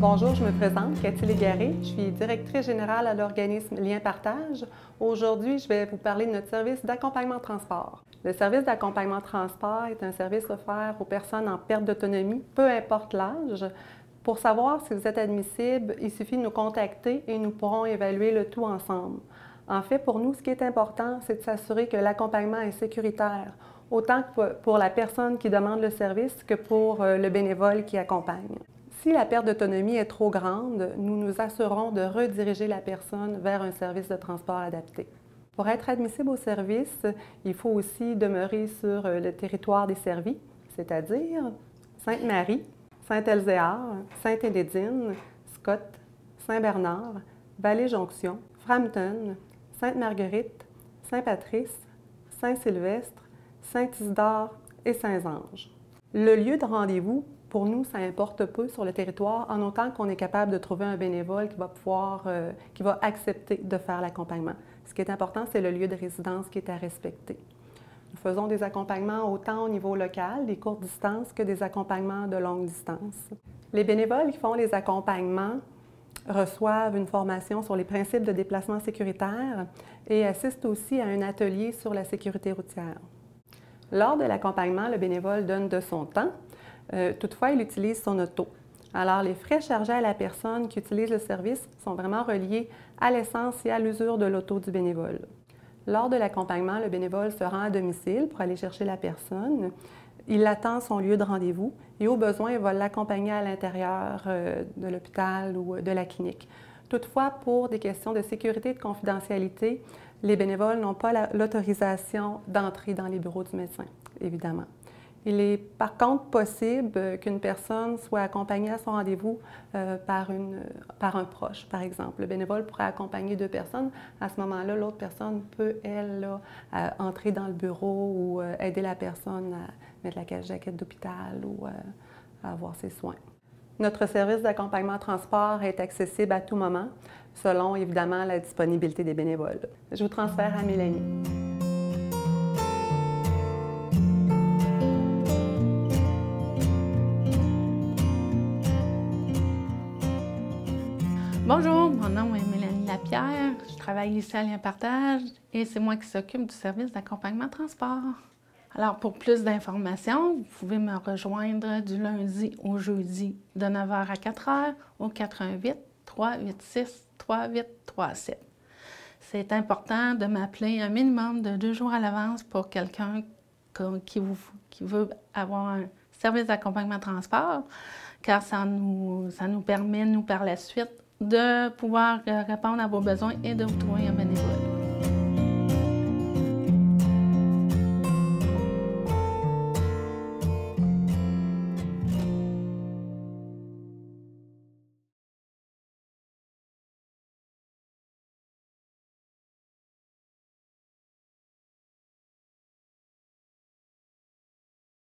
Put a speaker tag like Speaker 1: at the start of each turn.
Speaker 1: Bonjour, je me présente, Cathy Légaré. Je suis directrice générale à l'organisme Lien Partage. Aujourd'hui, je vais vous parler de notre service d'accompagnement transport. Le service d'accompagnement transport est un service offert aux personnes en perte d'autonomie, peu importe l'âge. Pour savoir si vous êtes admissible, il suffit de nous contacter et nous pourrons évaluer le tout ensemble. En fait, pour nous, ce qui est important, c'est de s'assurer que l'accompagnement est sécuritaire, autant pour la personne qui demande le service que pour le bénévole qui accompagne. Si la perte d'autonomie est trop grande, nous nous assurons de rediriger la personne vers un service de transport adapté. Pour être admissible au service, il faut aussi demeurer sur le territoire desservi, c'est-à-dire Sainte-Marie, Saint-Elzéar, Sainte-Élédine, Scott, Saint-Bernard, Vallée-Jonction, Frampton, Sainte-Marguerite, Saint-Patrice, Saint-Sylvestre, Saint-Isidore et Saint-Ange. Le lieu de rendez-vous, pour nous, ça importe peu sur le territoire, en autant qu'on est capable de trouver un bénévole qui va accepter de faire l'accompagnement. Ce qui est important, c'est le lieu de résidence qui est à respecter. Nous faisons des accompagnements autant au niveau local, des courtes distances, que des accompagnements de longue distance. Les bénévoles qui font les accompagnements reçoivent une formation sur les principes de déplacement sécuritaire et assistent aussi à un atelier sur la sécurité routière. Lors de l'accompagnement, le bénévole donne de son temps. Toutefois, il utilise son auto. Alors, les frais chargés à la personne qui utilise le service sont vraiment reliés à l'essence et à l'usure de l'auto du bénévole. Lors de l'accompagnement, le bénévole se rend à domicile pour aller chercher la personne. Il attend son lieu de rendez-vous et au besoin, il va l'accompagner à l'intérieur de l'hôpital ou de la clinique. Toutefois, pour des questions de sécurité et de confidentialité, les bénévoles n'ont pas l'autorisation d'entrer dans les bureaux du médecin, évidemment. Il est par contre possible qu'une personne soit accompagnée à son rendez-vous par un proche, par exemple. Le bénévole pourrait accompagner deux personnes. À ce moment-là, l'autre personne peut, elle, entrer dans le bureau ou aider la personne à mettre la cache-jaquette d'hôpital ou à avoir ses soins. Notre service d'accompagnement transport est accessible à tout moment, selon évidemment la disponibilité des bénévoles. Je vous transfère à Mélanie.
Speaker 2: Bonjour, mon nom est Mélanie Lapierre. Je travaille ici à Lien Partage et c'est moi qui s'occupe du service d'accompagnement transport. Alors, pour plus d'informations, vous pouvez me rejoindre du lundi au jeudi de 9h à 4h au 418-386-3837. C'est important de m'appeler un minimum de 2 jours à l'avance pour quelqu'un qui veut avoir un service d'accompagnement transport, car ça nous permet, nous, par la suite, de pouvoir répondre à vos besoins et de vous trouver un bénévole.